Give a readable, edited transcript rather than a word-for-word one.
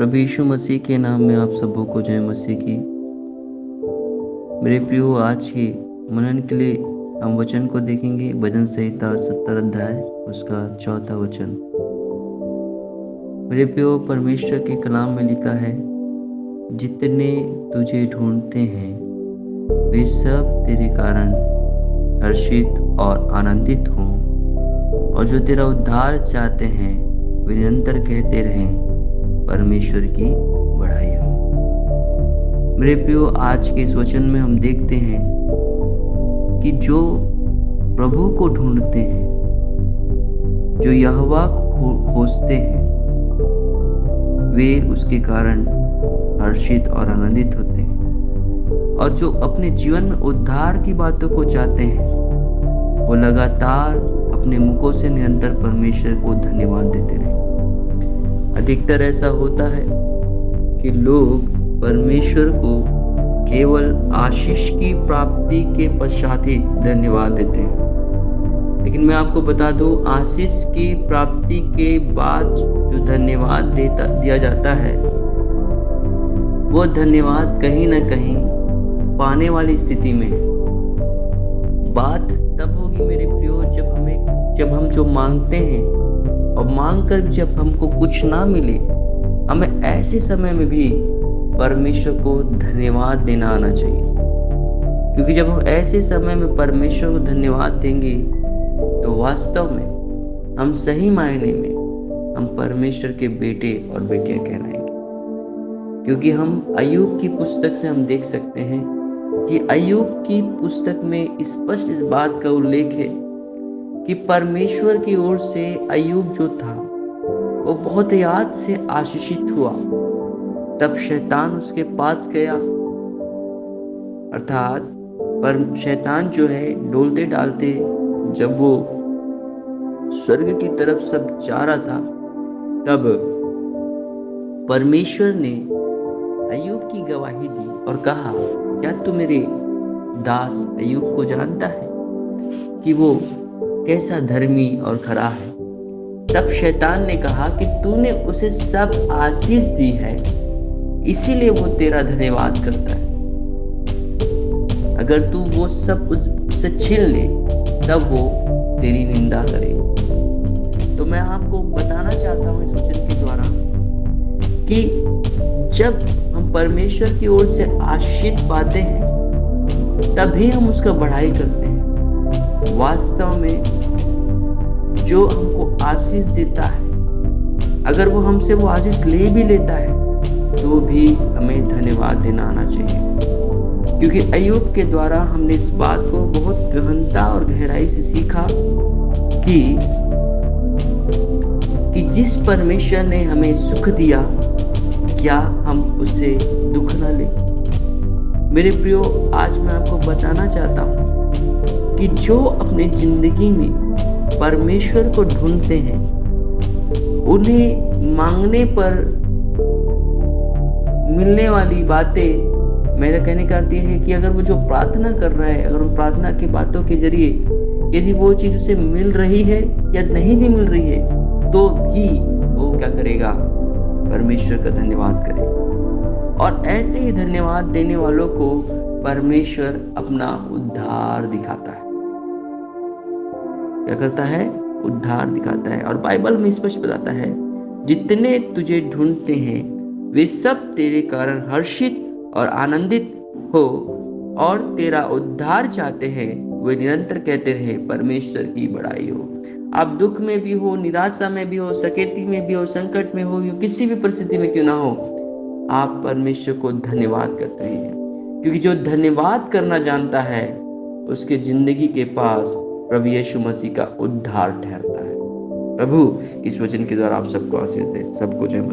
प्रभु यीशु मसीह के नाम में आप सबों को जय मसीह की। मेरे प्रियो, आज के मनन के लिए हम वचन को देखेंगे। भजन संहिता 70 अध्याय उसका 4था वचन। मेरे प्रियो, परमेश्वर के कलाम में लिखा है, जितने तुझे ढूंढते हैं वे सब तेरे कारण हर्षित और आनंदित हों, और जो तेरा उद्धार चाहते हैं वे निरंतर कहते रहें, परमेश्वर की बढ़ाई हो। मेरे प्रियो, आज के इस वचन में हम देखते हैं कि जो प्रभु को ढूंढते हैं, जो यहोवा को खोजते हैं, वे उसके कारण हर्षित और आनंदित होते हैं। और जो अपने जीवन में उद्धार की बातों को चाहते हैं, वो लगातार अपने मुखों से निरंतर परमेश्वर को धन्यवाद देते रहे। अधिकतर ऐसा होता है कि लोग परमेश्वर को केवल आशीष की प्राप्ति के पश्चात ही धन्यवाद देते हैं। लेकिन मैं आपको बता दूं, आशीष की प्राप्ति के बाद जो धन्यवाद दिया जाता है, वो धन्यवाद कहीं ना कहीं पाने वाली स्थिति में है। बात तब होगी मेरे प्रियो, जब हम जो मांगते हैं और मांग कर जब हमको कुछ ना मिले, हमें ऐसे समय में भी परमेश्वर को धन्यवाद देना आना चाहिए। क्योंकि जब हम ऐसे समय में परमेश्वर को धन्यवाद देंगे तो वास्तव में हम सही मायने में हम परमेश्वर के बेटे और बेटियां कहलाएंगे। क्योंकि हम अय्यूब की पुस्तक से हम देख सकते हैं कि अय्यूब की पुस्तक में स्पष्ट इस बात का उल्लेख है कि परमेश्वर की ओर से अय्यूब जो था वो बहुत याद से आशीषित हुआ। तब शैतान उसके पास गया, अर्थात पर शैतान जो है डोलते डालते जब वो स्वर्ग की तरफ सब जा रहा था, तब परमेश्वर ने अय्यूब की गवाही दी और कहा, क्या तू मेरे दास अय्यूब को जानता है कि वो कैसा धर्मी और खरा है? तब शैतान ने कहा कि तूने उसे सब आशीष दी है, इसीलिए वो तेरा धन्यवाद करता है। अगर तू वो सब उससे छीन ले, तब वो तेरी निंदा करे। तो मैं आपको बताना चाहता हूं इस वचन के द्वारा कि जब हम परमेश्वर की ओर से आशीष पाते हैं, तभी हम उसका बढ़ाई करते हैं। वास्तव में जो हमको आशीष देता है, अगर वो हमसे वो आशीष ले भी लेता है, तो भी हमें धन्यवाद देना आना चाहिए। क्योंकि अय्यूब के द्वारा हमने इस बात को बहुत गहनता और गहराई से सीखा कि जिस परमेश्वर ने हमें सुख दिया, क्या हम उसे दुख ना ले? मेरे प्रियो, आज मैं आपको बताना चाहता हूं कि जो अपने जिंदगी में परमेश्वर को ढूंढते हैं, उन्हें मांगने पर मिलने वाली बातें, मेरा कहने का अर्थ यह है कि अगर वो जो प्रार्थना कर रहा है, अगर उन प्रार्थना की बातों के जरिए यदि वो चीज उसे मिल रही है या नहीं भी मिल रही है, तो भी वो क्या करेगा? परमेश्वर का धन्यवाद करेगा। और ऐसे ही धन्यवाद देने वालों को परमेश्वर अपना उद्धार दिखाता है। क्या करता है? उद्धार दिखाता है। और बाइबल में स्पष्ट बताता है, जितने तुझे ढूंढते हैं वे सब तेरे कारण हर्षित और आनंदित हो, और तेरा उद्धार चाहते हैं वे निरंतर कहते रहे, परमेश्वर की बढ़ाई हो। आप दुख में भी हो, निराशा में भी हो, सकेती में भी हो, संकट में हो, किसी भी परिस्थिति में क्यों ना हो, आप परमेश्वर को धन्यवाद करते रहिए। क्योंकि जो धन्यवाद करना जानता है, उसके जिंदगी के पास प्रभु यीशु मसीह का उद्धार ठहरता है। प्रभु इस वचन के द्वारा आप सबको आशीष दे। सबको जय मसीह।